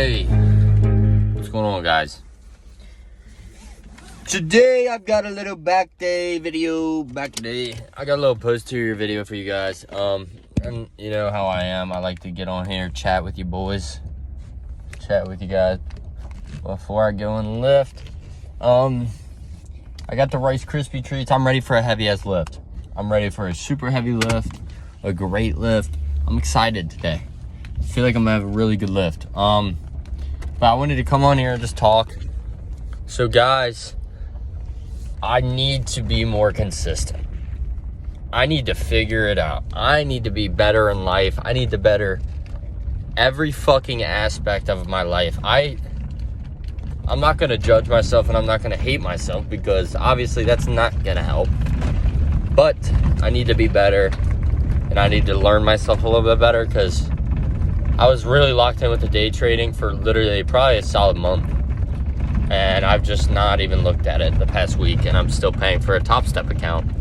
Hey, what's going on, guys? Today I've got a little back day video. I got a little posterior video for you guys. And you know how I am. I like to get on here, chat with you boys, chat with you guys before I go and lift. I got the Rice Krispie treats. I'm ready for a heavy ass lift. I'm ready for a super heavy lift, a great lift. I'm excited today. I feel like I'm gonna have a really good lift. But I wanted to come on here and just talk. So guys, I need to be more consistent. I need to figure it out. I need to be better in life. I need to better every fucking aspect of my life. I'm not gonna judge myself and I'm not gonna hate myself, because obviously that's not gonna help. But I need to be better, and I need to learn myself a little bit better, because I was really locked in with the day trading for literally probably a solid month. And I've just not even looked at it the past week, and I'm still paying for a Top Step account.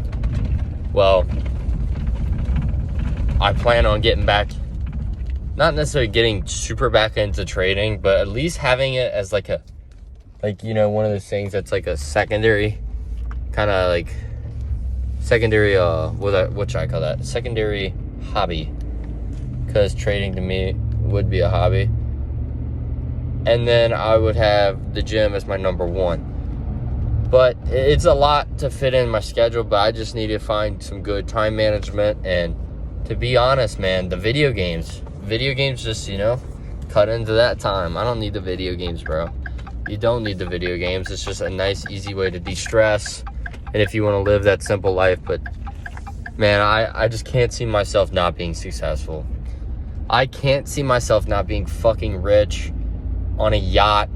Well, I plan on getting back, not necessarily getting super back into trading, but at least having it as like one of those things that's like a secondary kind of like secondary what should I call that? Secondary hobby, because trading to me would be a hobby. And then I would have the gym as my number one. But it's a lot to fit in my schedule, but I just need to find some good time management. And to be honest, man, the video games just, cut into that time. I don't need the video games, bro. You don't need the video games. It's just a nice, easy way to de-stress. And if you want to live that simple life. But, man, I just can't see myself not being successful. I can't see myself not being fucking rich on a yacht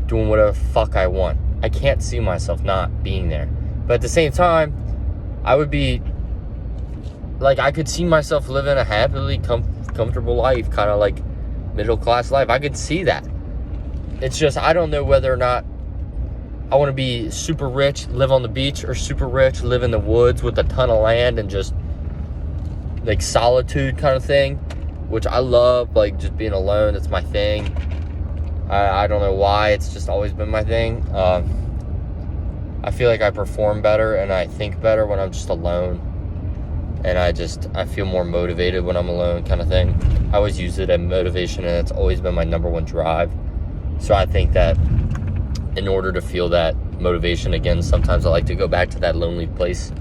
doing whatever the fuck I want. I can't see myself not being there. But at the same time, I would be like, I could see myself living a happily comfortable life, kind of like middle class life. I could see that. It's just, I don't know whether or not I want to be super rich, live on the beach, or super rich, live in the woods with a ton of land and just like solitude kind of thing, which I love, like just being alone. It's my thing. I don't know why, it's just always been my thing. I feel like I perform better and I think better when I'm just alone. And I feel more motivated when I'm alone, kind of thing. I always use it as motivation, and it's always been my number one drive. So I think that in order to feel that motivation again, sometimes I like to go back to that lonely place.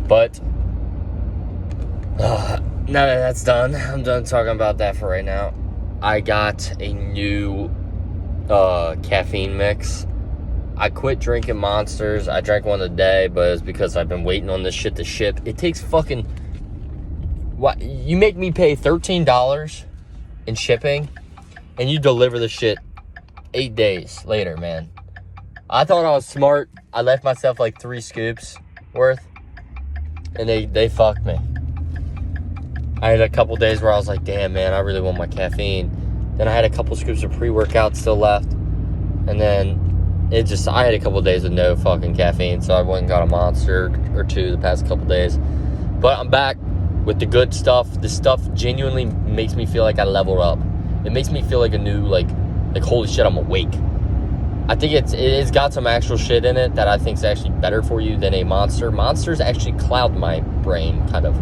But now that that's done, I'm done talking about that for right now. I got a new caffeine mix. I quit drinking Monsters. I drank one a day, but it's because I've been waiting on this shit to ship. It takes fucking... What? You make me pay $13 in shipping, and you deliver the shit 8 days later, man. I thought I was smart. I left myself like 3 scoops worth, and they fucked me. I had a couple days where I was like, damn, man, I really want my caffeine. Then I had a couple scoops of pre-workout still left. And then I had a couple days with no fucking caffeine. So I went and got a Monster or 2 the past couple days. But I'm back with the good stuff. This stuff genuinely makes me feel like I leveled up. It makes me feel like a new, like holy shit, I'm awake. I think it's got some actual shit in it that I think is actually better for you than a Monster. Monsters actually cloud my brain, kind of.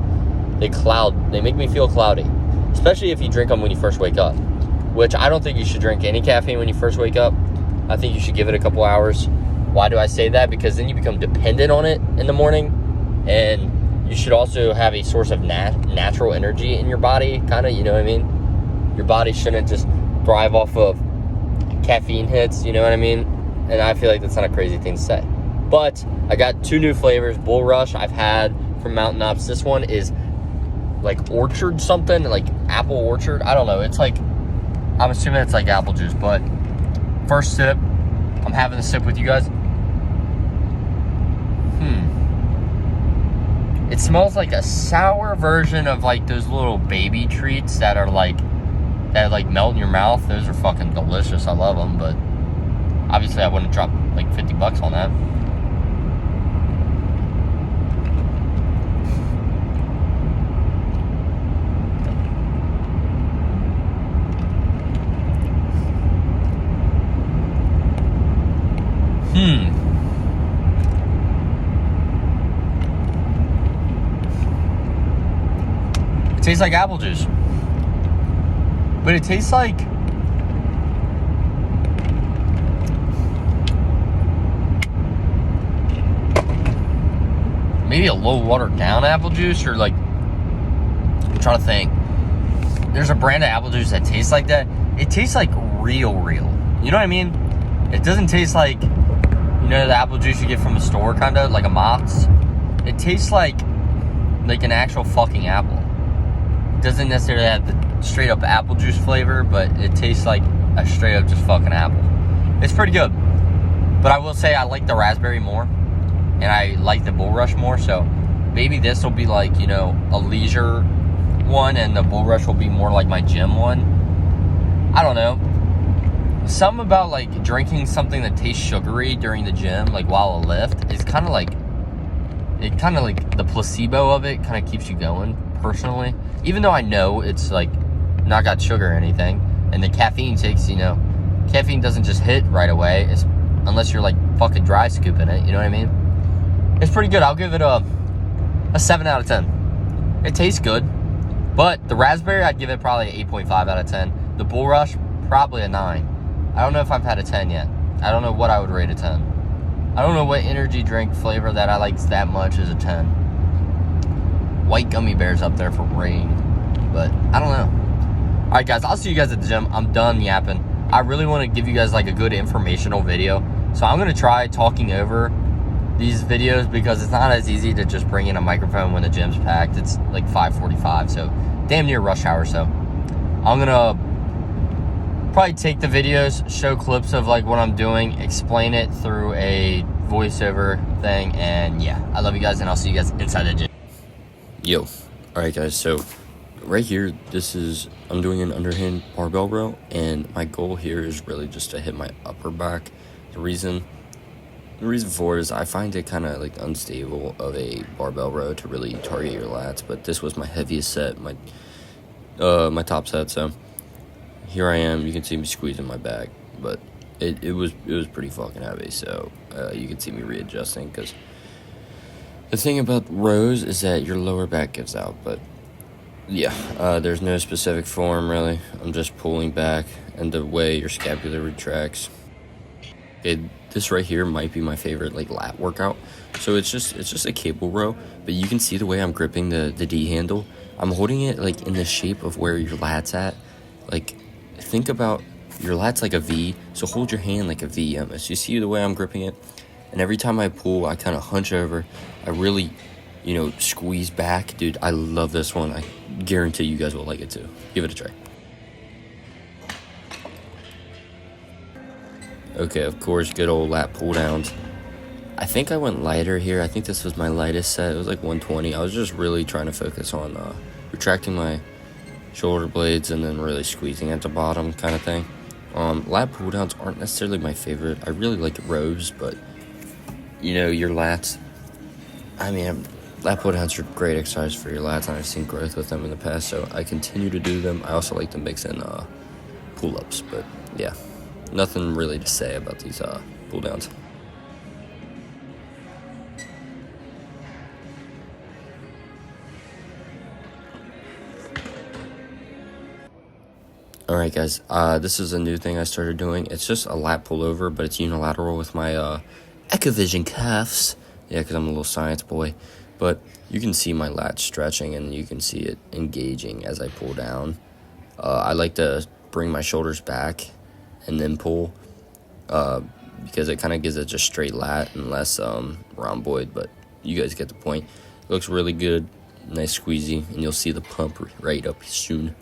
They make me feel cloudy, especially if you drink them when you first wake up, which I don't think you should drink any caffeine when you first wake up. I think you should give it a couple hours. Why do I say that? Because then you become dependent on it in the morning, and you should also have a source of natural energy in your body, kind of, you know what I mean? Your body shouldn't just thrive off of caffeine hits, you know what I mean? And I feel like that's not a crazy thing to say. But I got 2 new flavors. Bull Rush I've had from Mountain Ups. This one is like orchard something, like apple orchard. I don't know. It's like, I'm assuming it's like apple juice, but first sip, I'm having a sip with you guys. It smells like a sour version of like those little baby treats that melt in your mouth. Those are fucking delicious. I love them, but obviously I wouldn't drop like $50 on that. tastes like apple juice. But it tastes like maybe a little watered down apple juice, or like, I'm trying to think. There's a brand of apple juice that tastes like that. It tastes like real. You know what I mean? It doesn't taste like, you know, the apple juice you get from a store, kind of like a Mott's. It tastes like an actual fucking apple. It doesn't necessarily have the straight up apple juice flavor, but it tastes like a straight up just fucking apple. It's pretty good. But I will say I like the raspberry more, and I like the Bull Rush more, so maybe this will be like, you know, a leisure one, and the Bull Rush will be more like my gym one. I don't know. Something about like drinking something that tastes sugary during the gym, like while a lift, is kind of like, it kind of like the placebo of it kind of keeps you going, personally. Even though I know it's like not got sugar or anything, and the caffeine takes, you know, caffeine doesn't just hit right away, unless you're like fucking dry scooping it, you know what I mean? It's pretty good. I'll give it a 7 out of 10. It tastes good, but the raspberry, I'd give it probably an 8.5 out of 10. The Bull Rush, probably a 9. I don't know if I've had a 10 yet. I don't know what I would rate a 10. I don't know what energy drink flavor that I like that much is a 10. White gummy bears up there for rain, but I don't know. All right, guys, I'll see you guys at the gym. I'm done yapping. I really want to give you guys like a good informational video, so I'm going to try talking over these videos, because it's not as easy to just bring in a microphone when the gym's packed. It's like 5:45, so damn near rush hour. So I'm going to probably take the videos, show clips of like what I'm doing, explain it through a voiceover thing, and yeah, I love you guys, and I'll see you guys inside the gym. Yo, alright guys, so right here, I'm doing an underhand barbell row, and my goal here is really just to hit my upper back. The reason for it is I find it kind of like unstable of a barbell row to really target your lats, but this was my heaviest set, my top set, so here I am. You can see me squeezing my back, but it was pretty fucking heavy, so you can see me readjusting, because the thing about rows is that your lower back gives out. But yeah, there's no specific form really. I'm just pulling back and the way your scapula retracts. This right here might be my favorite like lat workout. So it's just a cable row, but you can see the way I'm gripping the D handle. I'm holding it like in the shape of where your lat's at. Like, think about your lat's like a V, so hold your hand like a V almost. You see the way I'm gripping it? And every time I pull, I kind of hunch over. I really, you know, squeeze back. Dude, I love this one. I guarantee you guys will like it too. Give it a try. Okay, of course, good old lat pull downs. I think I went lighter here. I think this was my lightest set. It was like 120. I was just really trying to focus on retracting my shoulder blades and then really squeezing at the bottom kind of thing. Lat pull downs aren't necessarily my favorite. I really like rows, but you know, your lats, I mean, lat pull downs are great exercise for your lats, and I've seen growth with them in the past, so I continue to do them. I also like to mix in pull-ups, but yeah, nothing really to say about these pull downs. Alright guys, this is a new thing I started doing. It's just a lat pullover, but it's unilateral with my Ecovision cuffs. Yeah, because I'm a little science boy. But you can see my lat stretching, and you can see it engaging as I pull down. I like to bring my shoulders back and then pull, because it kind of gives it just straight lat and less rhomboid, but you guys get the point. It looks really good, nice squeezy, and you'll see the pump right up soon.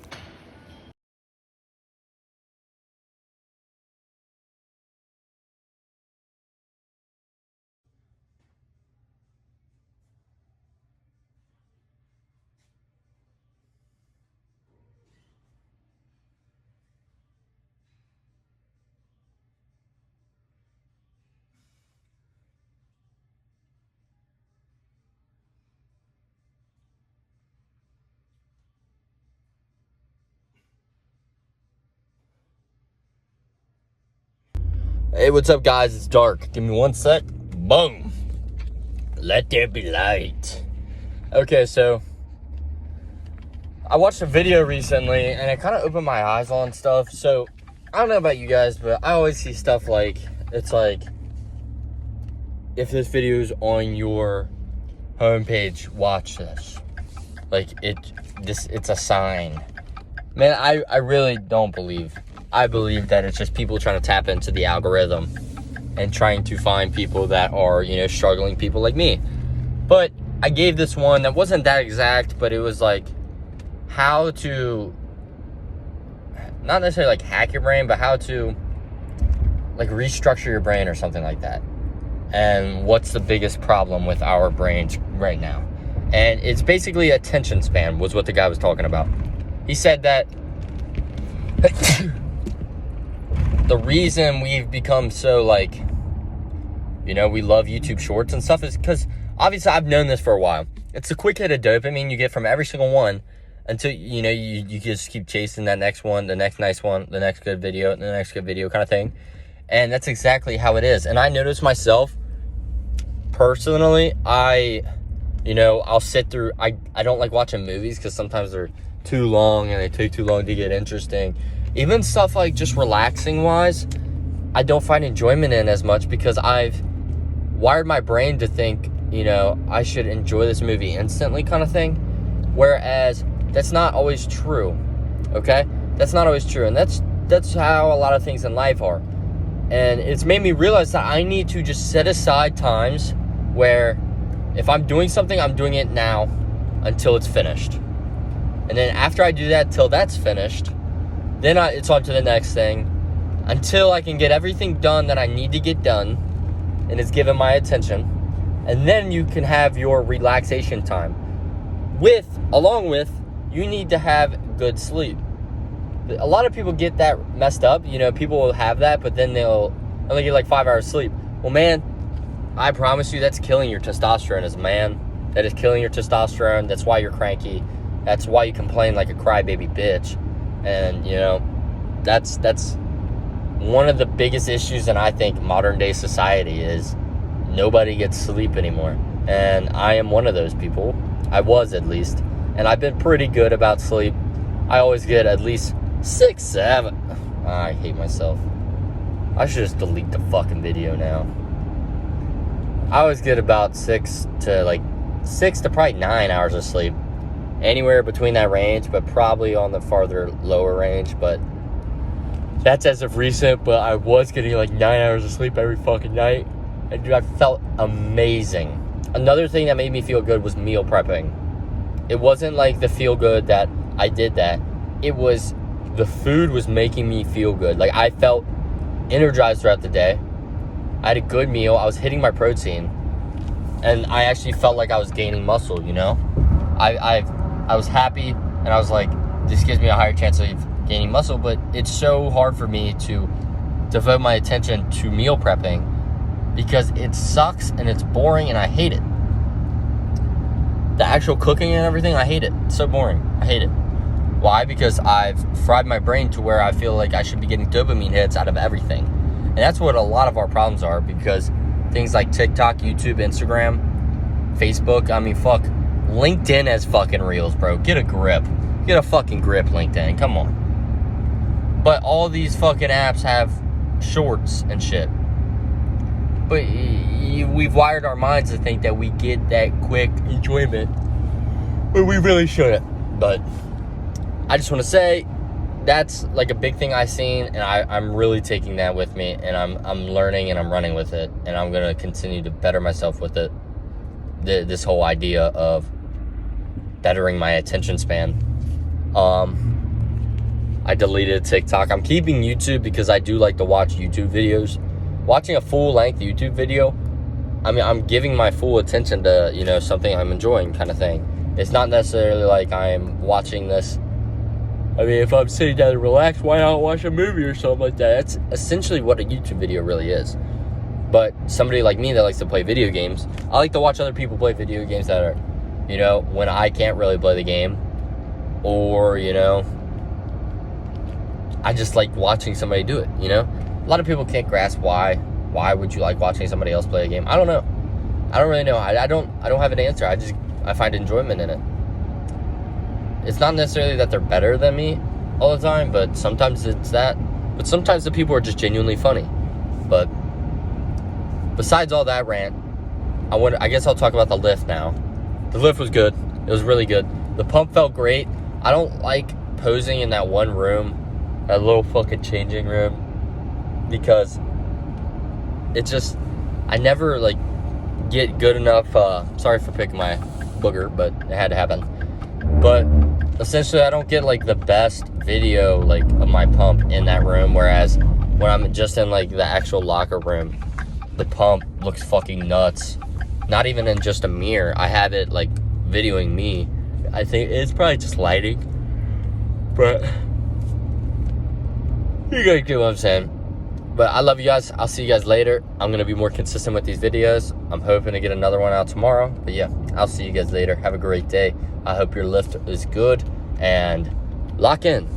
Hey, what's up, guys? It's dark. Give me 1 sec. Boom. Let there be light. Okay, so I watched a video recently, and it kind of opened my eyes on stuff. So, I don't know about you guys, but I always see stuff like, it's like, if this video is on your homepage, watch this. Like, it's a sign. Man, I really don't believe. I believe that it's just people trying to tap into the algorithm and trying to find people that are, struggling people like me. But I gave this one that wasn't that exact, but it was like how to, not necessarily like hack your brain, but how to like restructure your brain or something like that. And what's the biggest problem with our brains right now? And it's basically attention span was what the guy was talking about. He said that the reason we've become so like, we love YouTube shorts and stuff is because obviously I've known this for a while. It's the quick hit of dopamine you get from every single one until, you just keep chasing that next one, the next nice one, the next good video, the next good video kind of thing. And that's exactly how it is. And I noticed myself personally, I'll sit through, I don't like watching movies because sometimes they're too long and they take too long to get interesting. Even stuff like just relaxing wise, I don't find enjoyment in as much because I've wired my brain to think, I should enjoy this movie instantly kind of thing. Whereas that's not always true. Okay? That's not always true. And that's how a lot of things in life are. And it's made me realize that I need to just set aside times where if I'm doing something, I'm doing it now until it's finished. And then after I do that, till that's finished, then it's on to the next thing until I can get everything done that I need to get done and it's given my attention. And then you can have your relaxation time. Along with, you need to have good sleep. A lot of people get that messed up. People will have that, but then they'll only get like 5 hours sleep. Well, man, I promise you that's killing your testosterone as a man. That is killing your testosterone. That's why you're cranky. That's why you complain like a crybaby bitch. And, that's one of the biggest issues in, I think, modern day society is nobody gets sleep anymore. And I am one of those people. I was, at least. And I've been pretty good about sleep. I always get at least 6, 7. I hate myself. I should just delete the fucking video now. I always get about 6 to probably 9 hours of sleep. Anywhere between that range, but probably on the farther lower range. But that's as of recent, but I was getting like 9 hours of sleep every fucking night. And dude, I felt amazing. Another thing that made me feel good was meal prepping. It wasn't like the feel good that I did that. It was the food was making me feel good. Like I felt energized throughout the day. I had a good meal. I was hitting my protein. And I actually felt like I was gaining muscle, I was happy, and I was like, this gives me a higher chance of gaining muscle, but it's so hard for me to devote my attention to meal prepping because it sucks and it's boring and I hate it. The actual cooking and everything, I hate it. It's so boring. I hate it. Why? Because I've fried my brain to where I feel like I should be getting dopamine hits out of everything. And that's what a lot of our problems are, because things like TikTok, YouTube, Instagram, Facebook, fuck. LinkedIn has fucking reels, bro. Get a grip. Get a fucking grip, LinkedIn. Come on. But all these fucking apps have shorts and shit. But we've wired our minds to think that we get that quick enjoyment. But we really shouldn't. But I just want to say that's like a big thing I've seen. And I'm really taking that with me. And I'm learning and I'm running with it. And I'm going to continue to better myself with it. This whole idea of bettering my attention span. I deleted TikTok. I'm keeping YouTube because I do like to watch YouTube videos. Watching a full-length YouTube video, I'm giving my full attention to, something I'm enjoying kind of thing. It's not necessarily like I'm watching this. If I'm sitting down and relax, why not watch a movie or something like that? That's essentially what a YouTube video really is. But somebody like me that likes to play video games, I like to watch other people play video games that are, when I can't really play the game. Or, I just like watching somebody do it, A lot of people can't grasp why. Why would you like watching somebody else play a game? I don't know. I don't really know. I don't have an answer. I find enjoyment in it. it's not necessarily that they're better than me all the time, but sometimes it's that. But sometimes the people are just genuinely funny. But besides all that rant, I guess I'll talk about the lift now. The lift was good. It was really good. The pump felt great. I don't like posing in that one room, that little fucking changing room, because it just, I never like get good enough. Sorry for picking my booger, but it had to happen. But essentially, I don't get like the best video like of my pump in that room, whereas when I'm just in like the actual locker room, the pump looks fucking nuts. Not even in just a mirror. I have it like videoing me. I think it's probably just lighting, but you guys get what I'm saying. But I love you guys. I'll see you guys later. I'm gonna be more consistent with these videos. I'm hoping to get another one out tomorrow. But yeah, I'll see you guys later. Have a great day. I hope your lift is good, and lock in.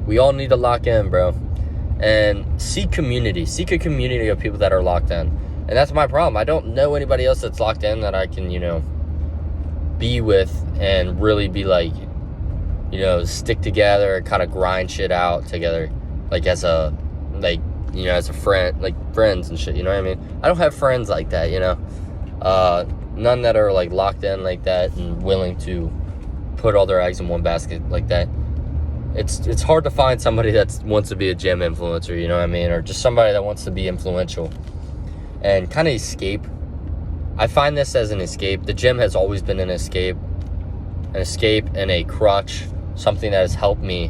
We all need to lock in, bro. And seek community. Seek a community of people that are locked in. And that's my problem. I don't know anybody else that's locked in that I can, be with and really be like, stick together and kind of grind shit out together. Like as a friend, like friends and shit, you know what I mean? I don't have friends like that, none that are like locked in like that and willing to put all their eggs in one basket like that. It's hard to find somebody that wants to be a gym influencer, you know what I mean? Or just somebody that wants to be influential and kind of escape. I find this as an escape. The gym has always been an escape and a crutch, something that has helped me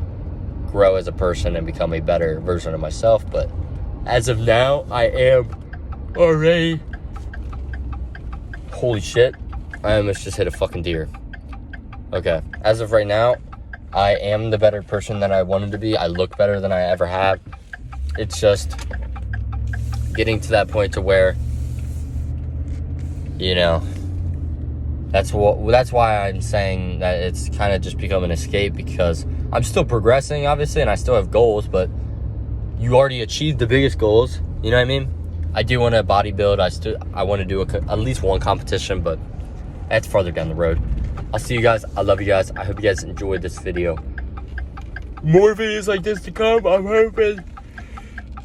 grow as a person and become a better version of myself. But as of now, I am already, holy shit, I almost just hit a fucking deer. Okay, as of right now, I am the better person that I wanted to be. I look better than I ever have. It's just getting to that point to where, that's why I'm saying that it's kind of just become an escape, because I'm still progressing, obviously, and I still have goals, but you already achieved the biggest goals, you know what I mean? I do want to bodybuild. I want to do at least one competition, but that's farther down the road. I'll see you guys. I love you guys. I hope you guys enjoyed this video. More videos like this to come. I'm hoping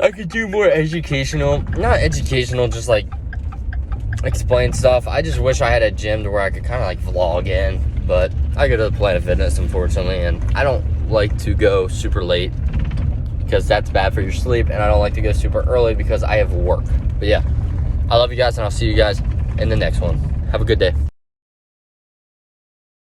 I could do more educational. Not educational, just like explain stuff. I just wish I had a gym to where I could kind of like vlog in, but I go to the Planet Fitness, unfortunately, and I don't like to go super late because that's bad for your sleep, and I don't like to go super early because I have work. But yeah, I love you guys, and I'll see you guys in the next one. Have a good day.